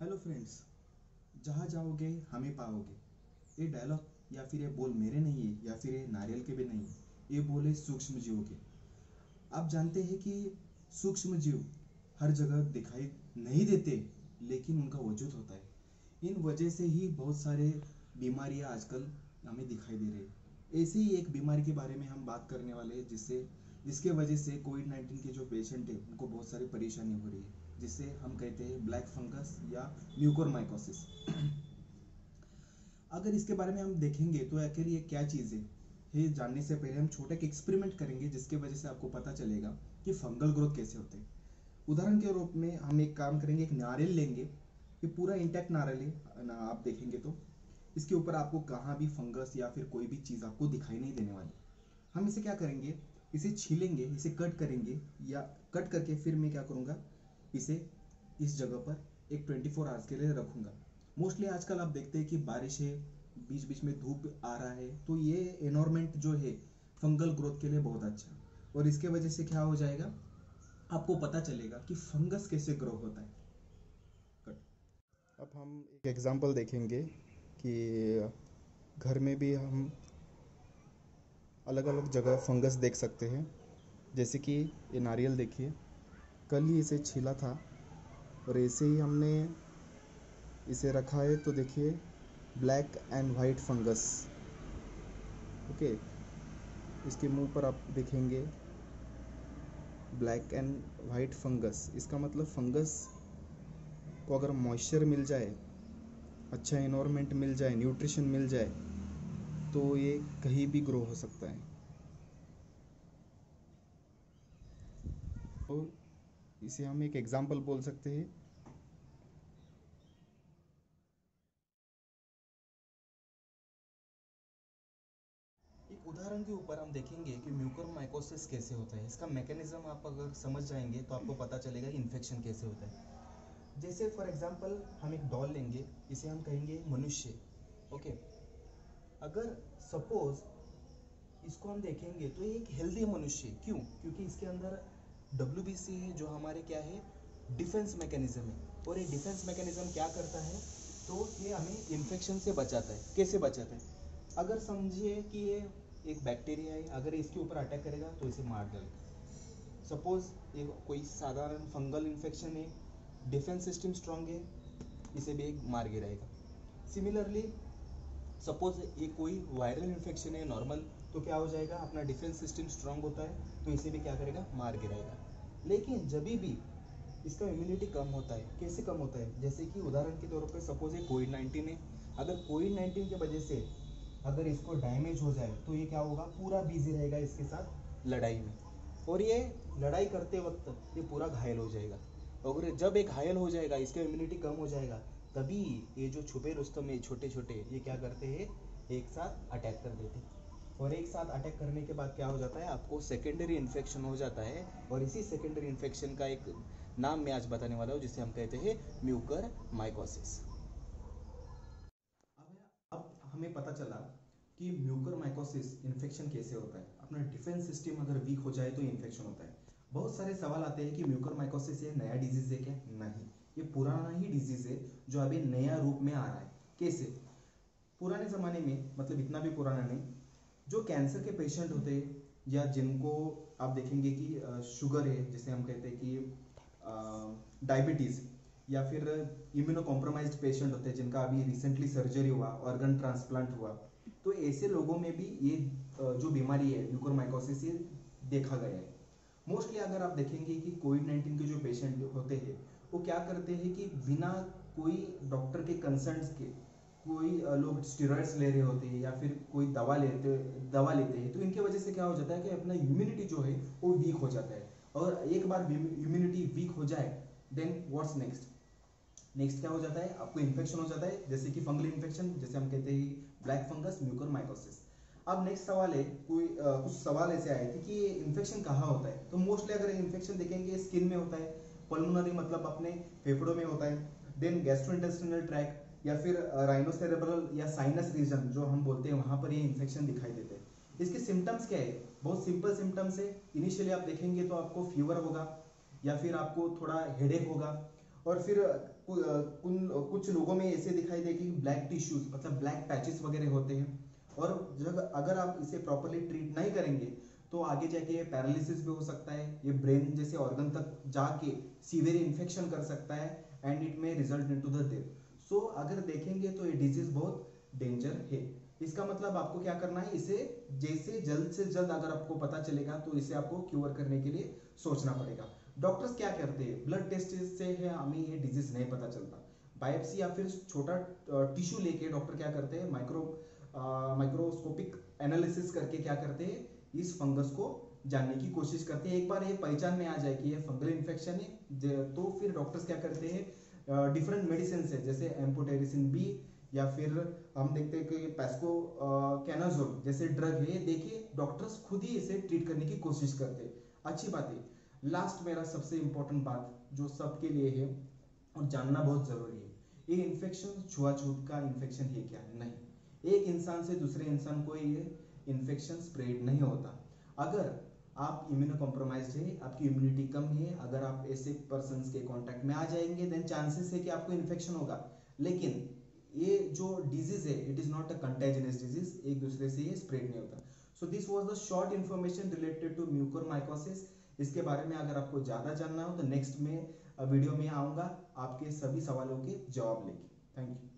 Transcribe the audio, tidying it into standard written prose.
Hello friends, जहाँ जाओगे हमें पाओगे। ये डायलॉग या फिर ये बोल मेरे नहीं है, या फिर ये नारियल के भी नहीं है। ये बोल है सूक्ष्म जीवों के। आप जानते हैं कि सूक्ष्म जीव हर जगह दिखाई नहीं देते, लेकिन उनका वजूद होता है। इन वजह से ही बहुत सारे बीमारियां आजकल हमें दिखाई दे रही है। ऐसी ही एक बीमारी के बारे में हम बात करने वाले हैं, जिसके वजह से कोविड-19 के जो पेशेंट है उनको बहुत सारी परेशानी हो रही है, जिसे हम कहते हैं ब्लैक फंगस या म्यूकोरमाइकोसिस। अगर इसके बारे में हम देखेंगे तो आखिर ये क्या चीज़ है, ये जानने से पहले हम छोटा एक एक्सपेरिमेंट करेंगे, जिसके वजह से आपको पता चलेगा कि फंगल ग्रोथ कैसे होते हैं। उदाहरण के रूप में हम एक काम करेंगे, एक नारियल लेंगे। ये पूरा इंटैक्ट नारियल है ना, आप देखेंगे तो इसके ऊपर आपको कहाँ भी फंगस या फिर कोई भी चीज़ आपको दिखाई नहीं देने वाली। हम इसे क्या करेंगे, इसे छीलेंगे, इसे कट करेंगे, या कट करके फिर मैं क्या करूँगा, इसे इस जगह पर एक 24 आवर्स के लिए रखूँगा। मोस्टली आजकल आप देखते हैं कि बारिश है, बीच बीच में धूप आ रहा है, तो ये एनवायरनमेंट जो है फंगल ग्रोथ के लिए बहुत अच्छा है। और इसके वजह से क्या हो जाएगा, आपको पता चलेगा कि फंगस कैसे ग्रो होता है। कट। अब हम एक एग्जांपल देखेंगे कि घर में भी हम अलग अलग जगह फंगस देख सकते हैं। जैसे कि ये नारियल देखिए, कल ही इसे छीला था और ऐसे ही हमने इसे रखा है, तो देखिए black and white fungus. Okay, इसके मुंह पर आप देखेंगे ब्लैक एंड वाइट फंगस। इसका मतलब फंगस को अगर मॉइस्चर मिल जाए, अच्छा एनवायरनमेंट मिल जाए, न्यूट्रिशन मिल जाए, तो ये कहीं भी ग्रो हो सकता है। तो इसे हम एक एग्जांपल बोल सकते हैं। एक उदाहरण के ऊपर हम देखेंगे कि म्यूकोरमाइकोसिस कैसे होता है। इसका मैकेनिज्म आप अगर समझ जाएंगे तो आपको पता चलेगा कि इन्फेक्शन कैसे होता है। जैसे फॉर एग्जांपल हम एक डॉल लेंगे, इसे हम कहेंगे मनुष्य। ओके, अगर सपोज इसको हम देखेंगे तो ये एक हेल्दी मनुष्य। क्यों? क्योंकि इसके अंदर WBC है, जो हमारे क्या है, डिफेंस मैकेनिज्म है। और ये डिफेंस मैकेनिज्म क्या करता है, तो ये हमें इन्फेक्शन से बचाता है। कैसे बचाता है? अगर समझिए कि ये एक बैक्टीरिया है, अगर इसके ऊपर अटैक करेगा तो इसे मार देगा। सपोज ये कोई साधारण फंगल इन्फेक्शन है, डिफेंस सिस्टम स्ट्रांग है, इसे भी एक मार गिराएगा। सिमिलरली सपोज ये कोई वायरल इन्फेक्शन है नॉर्मल, तो क्या हो जाएगा, अपना डिफेंस सिस्टम स्ट्रांग होता है, तो इसे भी क्या करेगा, मार गिराएगा। लेकिन जब भी इसका इम्यूनिटी कम होता है, कैसे कम होता है, जैसे कि उदाहरण के तौर पे सपोज ये कोविड-19 है। अगर कोविड-19 के वजह से अगर इसको डैमेज हो जाए, तो ये क्या होगा, पूरा बिजी रहेगा इसके साथ लड़ाई में, और ये लड़ाई करते वक्त ये पूरा घायल हो जाएगा। और जब एक घायल हो जाएगा, इसका इम्यूनिटी कम हो जाएगा, तभी ये जो छुपे रुस्तम है छोटे छोटे, ये क्या करते हैं, एक साथ अटैक कर देते हैं। और एक साथ अटैक करने के बाद क्या हो जाता है, आपको सेकेंडरी इन्फेक्शन हो जाता है। और इसी सेकेंडरी इन्फेक्शन का एक नाम मैं आज बताने वाला हूँ, जिसे हम कहते हैं म्यूकरमाइकोसिस। अब हमें पता चला कि म्यूकरमाइकोसिस इन्फेक्शन कैसे होता है। अपना डिफेंस सिस्टम अगर वीक हो जाए तो इन्फेक्शन होता है। बहुत सारे सवाल आते हैं कि म्यूकरमाइकोसिस ये नया डिजीज है क्या? नहीं, ये पुराना ही डिजीज है, जो अभी नया रूप में आ रहा है। कैसे? पुराने ज़माने में, मतलब इतना भी पुराना नहीं, जो कैंसर के पेशेंट होते हैं, या जिनको आप देखेंगे कि शुगर है, जिसे हम कहते हैं कि डायबिटीज़, या फिर इम्यूनो कॉम्प्रोमाइज्ड पेशेंट होते हैं जिनका अभी रिसेंटली सर्जरी हुआ, ऑर्गन ट्रांसप्लांट हुआ, तो ऐसे लोगों में भी ये जो बीमारी है म्यूकोरमाइकोसिस, ये देखा गया है। मोस्टली अगर आप देखेंगे कि कोविड-19 के जो पेशेंट होते हैं, वो क्या करते हैं कि बिना कोई डॉक्टर के कंसर्न्स के, कोई लोग स्टेरॉइड्स ले रहे होते हैं, या फिर कोई दवा लेते हैं, तो इनके वजह से क्या हो जाता है कि अपना इम्यूनिटी जो है वो वीक हो जाता है। और एक बार इम्यूनिटी वीक हो जाए, देन व्हाट्स नेक्स्ट क्या हो जाता है, आपको इन्फेक्शन हो जाता है, जैसे कि फंगल इन्फेक्शन, जैसे हम कहते हैं ब्लैक फंगस, म्यूकोरमाइकोसिस। अब नेक्स्ट सवाल है, कुछ सवाल ऐसे आए थे कि ये इन्फेक्शन कहाँ होता है। तो मोस्टली अगर इन्फेक्शन देखेंगे, स्किन में होता है, पल्मोनरी मतलब अपने फेफड़ों में होता है, देन गैस्ट्रोइंटेस्टिनल ट्रैक, या फिर राइनोसेरेब्रल या साइनस रीजन जो हम बोलते हैं, वहां पर ये इन्फेक्शन दिखाई देते हैं। इसके सिम्टम्स क्या है? बहुत सिंपल सिम्टम्स है। इनिशियली आप देखेंगे तो आपको फीवर होगा, या फिर आपको थोड़ा हेडेक होगा, और फिर कुछ लोगों में ऐसे दिखाई देगी कि ब्लैक टिश्यूज मतलब ब्लैक पैचेस वगैरह होते हैं, और जब अगर आप इसे प्रॉपरली ट्रीट नहीं करेंगे तो आगे जाके ये पैरालिसिस भी हो सकता है, ये ब्रेन जैसे ऑर्गन तक जाके सीवियर इन्फेक्शन कर सकता है and it may result into the death. So अगर देखेंगे तो ये डिजीज बहुत डेंजर है। इसका मतलब आपको क्या करना है, इसे जैसे जल्द से जल्द अगर आपको पता चलेगा तो इसे आपको क्योर करने के लिए सोचना पड़ेगा। डॉक्टर्स क्या करते हैं, ब्लड टेस्ट से है हमें ये डिजीज नहीं पता चलता, बायोप्सी या फिर छोटा टिश्यू लेके डॉक्टर क्या करते हैं, माइक्रोस्कोपिक एनालिसिस करके क्या करते हैं, इस फंगस को जानने की कोशिश करते हैं। एक बार ये पहचान में आ जाए कि ये फंगल इन्फेक्शन है तो फिर डॉक्टर्स क्या करते हैं, डिफरेंट मेडिसिन है जैसे एम्फोटेरिसिन बी या फिर हम देखते हैं कि पैस्को कैनाजोल जैसे ड्रग है, देखिए डॉक्टर्स खुद ही इसे ट्रीट करने की कोशिश करते हैं। अच्छी बात है। लास्ट मेरा सबसे इंपॉर्टेंट बात जो सबके लिए है और जानना बहुत जरूरी है, ये इन्फेक्शन छुआछूत का इन्फेक्शन है क्या? नहीं, एक इंसान से दूसरे इंसान को ये इन्फेक्शन स्प्रेड नहीं होता। अगर आप इम्यूनो कॉम्प्रोमाइज्ड है, आपकी इम्यूनिटी कम है, अगर आप ऐसे पर्सन के कांटेक्ट में आ जाएंगे देन चांसेस है कि आपको इन्फेक्शन होगा। लेकिन ये जो डिजीज है it is not a contagious disease, एक दूसरे से ये स्प्रेड नहीं होता। So this was the short information related to mucormycosis. इसके बारे में अगर आपको ज्यादा जानना हो तो नेक्स्ट में वीडियो में आऊंगा आपके सभी सवालों के जवाब लेके। Thank you.